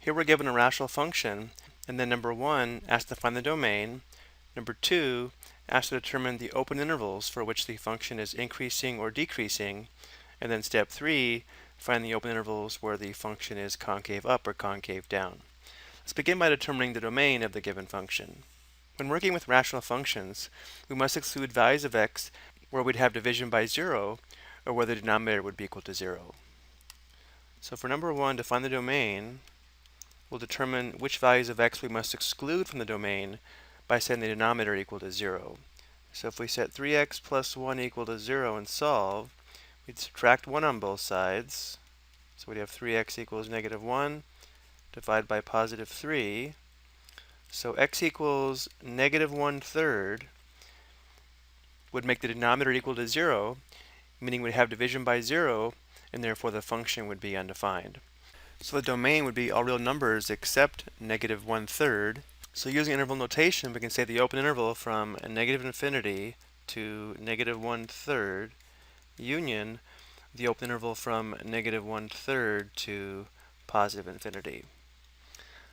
Here we're given a rational function, and then number 1 asks to find the domain, number 2 asks to determine the open intervals for which the function is increasing or decreasing, and then step 3, find the open intervals where the function is concave up or concave down. Let's begin by determining the domain of the given function. When working with rational functions, we must exclude values of x where we'd have division by 0 or where the denominator would be equal to 0. So for number 1, to find the domain, we'll determine which values of x we must exclude from the domain by setting the denominator equal to 0. So if we set 3x plus 1 equal to 0 and solve, we'd subtract 1 on both sides. So we'd have 3x equals negative 1, divide by positive 3. So x equals negative 1/3 would make the denominator equal to 0, meaning we'd have division by 0, and therefore the function would be undefined. So the domain would be all real numbers except negative 1/3. So using interval notation, we can say the open interval from negative infinity to negative 1/3 union the open interval from negative 1/3 to positive infinity.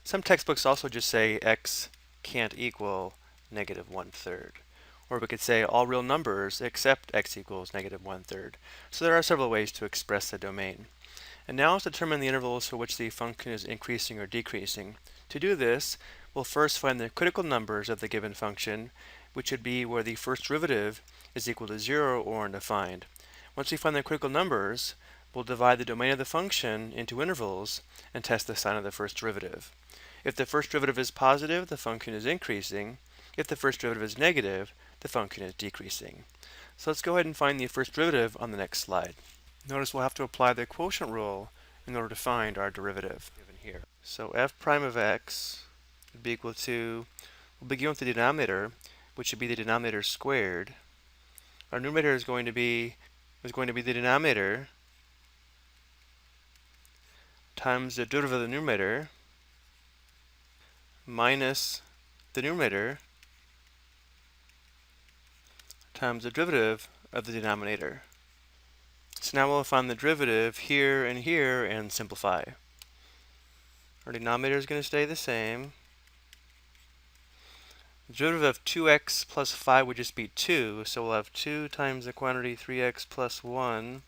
Some textbooks also just say x can't equal negative 1/3. Or we could say all real numbers except x equals negative 1/3. So there are several ways to express the domain. And now let's determine the intervals for which the function is increasing or decreasing. To do this, we'll first find the critical numbers of the given function, which would be where the first derivative is equal to 0 or undefined. Once we find the critical numbers, we'll divide the domain of the function into intervals and test the sign of the first derivative. If the first derivative is positive, the function is increasing. If the first derivative is negative, the function is decreasing. So let's go ahead and find the first derivative on the next slide. Notice we'll have to apply the quotient rule in order to find our derivative given here. So f prime of x would be equal to, we'll begin with the denominator, which would be the denominator squared. Our numerator is going to be the denominator times the derivative of the numerator minus the numerator times the derivative of the denominator. So now we'll find the derivative here and simplify. Our denominator is going to stay the same. The derivative of 2x plus 5 would just be 2, so we'll have 2 times the quantity 3x plus 1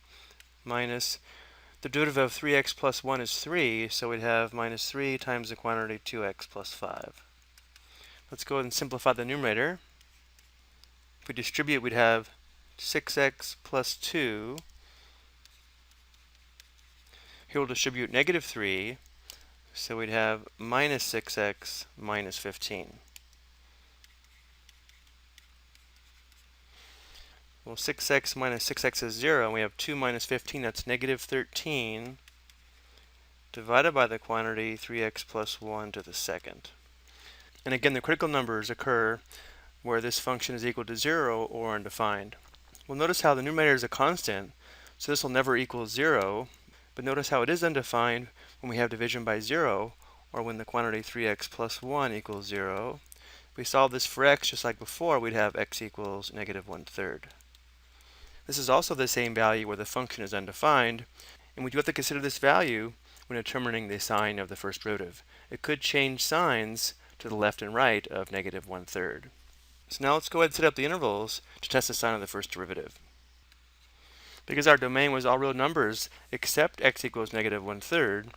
minus the derivative of 3x plus 1 is 3, so we'd have minus 3 times the quantity 2x plus 5. Let's go ahead and simplify the numerator. If we distribute, we'd have 6x plus 2. Here we'll distribute negative 3, so we'd have minus 6x minus 15. Well, 6x minus 6x is 0, and we have 2 minus 15, that's negative 13, divided by the quantity 3x plus 1 to the second. And again, the critical numbers occur where this function is equal to 0 or undefined. Well, notice how the numerator is a constant, so this will never equal 0. But notice how it is undefined when we have division by 0, or when the quantity 3x plus 1 equals 0. If we solve this for x just like before, we'd have x equals negative 1/3. This is also the same value where the function is undefined, and we do have to consider this value when determining the sign of the first derivative. It could change signs to the left and right of negative 1/3. So now let's go ahead and set up the intervals to test the sign of the first derivative. Because our domain was all real numbers except x equals negative 1/3,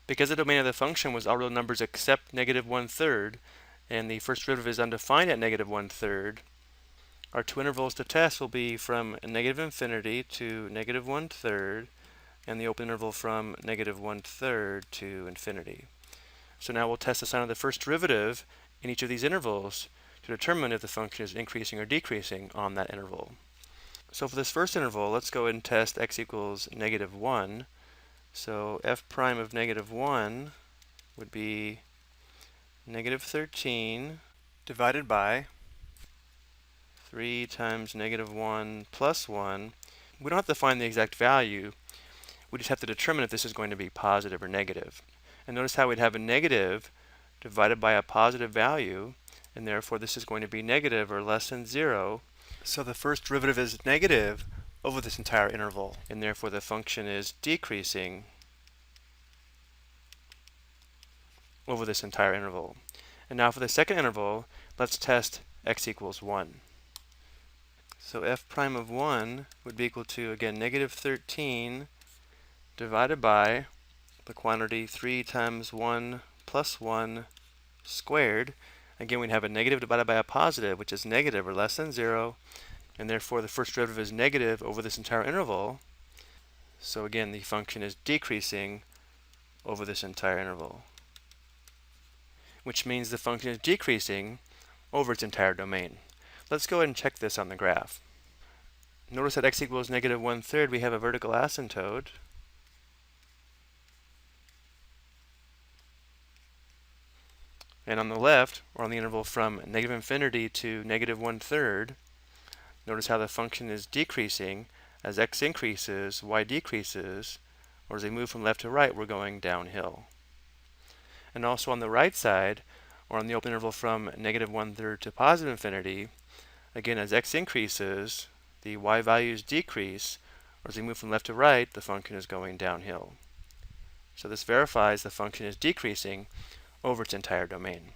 because the domain of the function was all real numbers except negative 1/3, and the first derivative is undefined at negative 1/3, our two intervals to test will be from negative infinity to negative 1/3, and the open interval from negative 1/3 to infinity. So now we'll test the sign of the first derivative in each of these intervals to determine if the function is increasing or decreasing on that interval. So for this first interval, let's go ahead and test x equals negative 1. So f prime of negative 1 would be negative 13 divided by 3 times negative 1 plus 1. We don't have to find the exact value. We just have to determine if this is going to be positive or negative. And notice how we'd have a negative divided by a positive value, and therefore this is going to be negative or less than 0. So the first derivative is negative over this entire interval, and therefore the function is decreasing over this entire interval. And now for the second interval, let's test x equals 1. So f prime of 1 would be equal to, again, negative 13 divided by the quantity 3 times 1 plus 1 squared. Again, we'd have a negative divided by a positive, which is negative or less than 0, and therefore the first derivative is negative over this entire interval. So again, the function is decreasing over this entire interval, which means the function is decreasing over its entire domain. Let's go ahead and check this on the graph. Notice that x equals negative 1/3, we have a vertical asymptote. And on the left, or on the interval from negative infinity to negative 1/3, notice how the function is decreasing. As x increases, y decreases, or as we move from left to right, we're going downhill. And also on the right side, or on the open interval from negative 1/3 to positive infinity, again, as x increases, the y values decrease, or as we move from left to right, the function is going downhill. So this verifies the function is decreasing over its entire domain.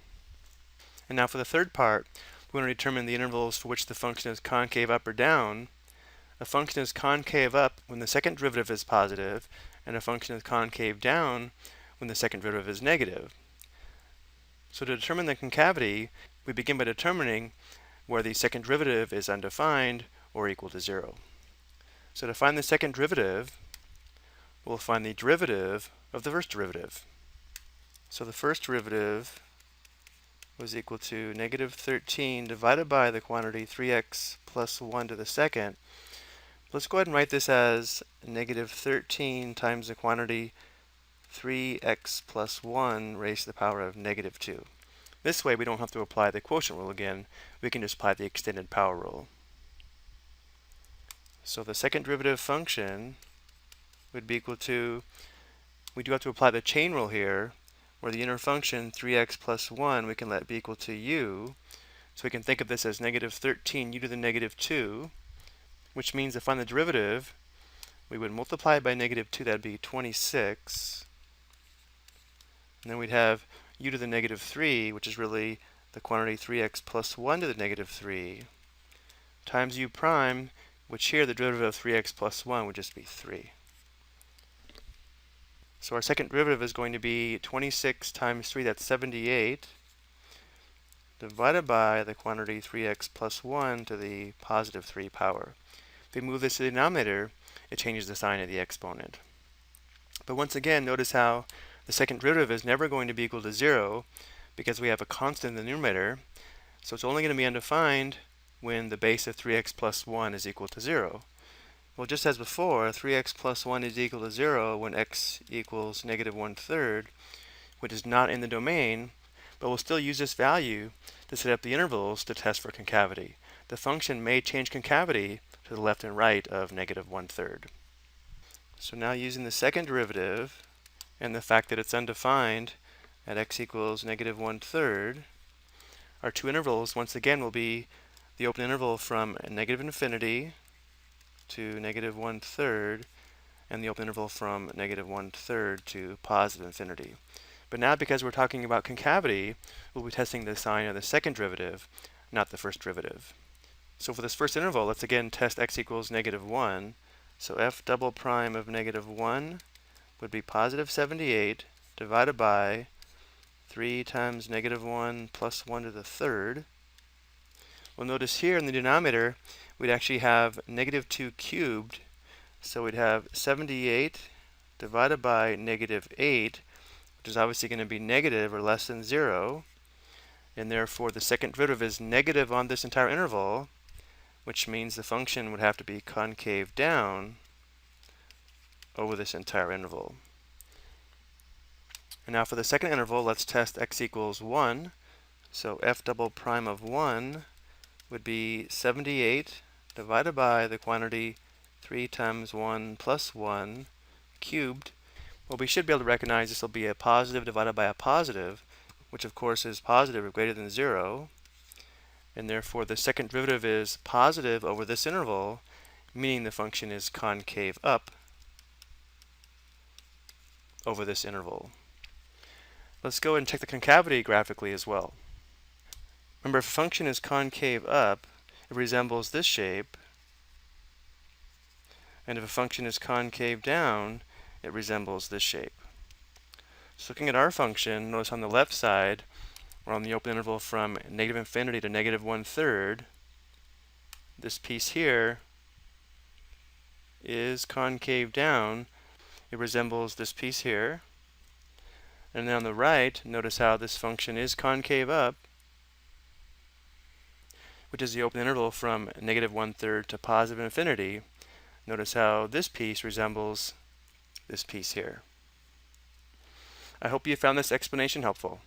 And now for the third part, we want to determine the intervals for which the function is concave up or down. A function is concave up when the second derivative is positive, and a function is concave down when the second derivative is negative. So to determine the concavity, we begin by determining where the second derivative is undefined or equal to 0. So to find the second derivative, we'll find the derivative of the first derivative. So the first derivative was equal to negative 13 divided by the quantity 3x plus 1 to the second. Let's go ahead and write this as negative 13 times the quantity 3x plus 1 raised to the power of negative 2. This way we don't have to apply the quotient rule again, we can just apply the extended power rule. So the second derivative function would be equal to, we do have to apply the chain rule here, where the inner function 3x plus 1 we can let be equal to u. So we can think of this as negative 13 u to the negative 2, which means to find the derivative, we would multiply by negative 2, that'd be 26. And then we'd have u to the negative 3, which is really the quantity 3x plus 1 to the negative 3, times u prime, which here the derivative of 3x plus 1 would just be 3. So our second derivative is going to be 26 times 3, that's 78, divided by the quantity 3x plus 1 to the positive 3 power. If we move this to the denominator, it changes the sign of the exponent. But once again, notice how the second derivative is never going to be equal to 0 because we have a constant in the numerator. So it's only going to be undefined when the base of 3x plus 1 is equal to 0. Well, just as before, 3x plus 1 is equal to 0 when x equals negative 1/3, which is not in the domain, but we'll still use this value to set up the intervals to test for concavity. The function may change concavity to the left and right of negative 1/3. So now using the second derivative and the fact that it's undefined at x equals negative 1/3, our two intervals once again will be the open interval from negative infinity to negative 1/3 and the open interval from negative 1/3 to positive infinity. But now because we're talking about concavity, we'll be testing the sign of the second derivative, not the first derivative. So for this first interval, let's again test x equals negative 1. So f double prime of negative 1 would be positive 78 divided by 3 times negative 1 plus 1 to the third. Well, notice here in the denominator, we'd actually have negative 2 cubed. So we'd have 78 divided by negative 8, which is obviously going to be negative or less than 0. And therefore, the second derivative is negative on this entire interval, which means the function would have to be concave down over this entire interval. And now for the second interval, let's test x equals 1. So f double prime of 1 would be 78 divided by the quantity 3 times 1 plus 1 cubed. Well, we should be able to recognize this will be a positive divided by a positive, which of course is positive or greater than 0. And therefore the second derivative is positive over this interval, meaning the function is concave up over this interval. Let's go and check the concavity graphically as well. Remember, if a function is concave up, it resembles this shape, and if a function is concave down, it resembles this shape. So looking at our function, notice on the left side, we're on the open interval from negative infinity to negative 1/3. This piece here is concave down. It resembles this piece here. And then on the right, notice how this function is concave up, which is the open interval from negative 1/3 to positive infinity. Notice how this piece resembles this piece here. I hope you found this explanation helpful.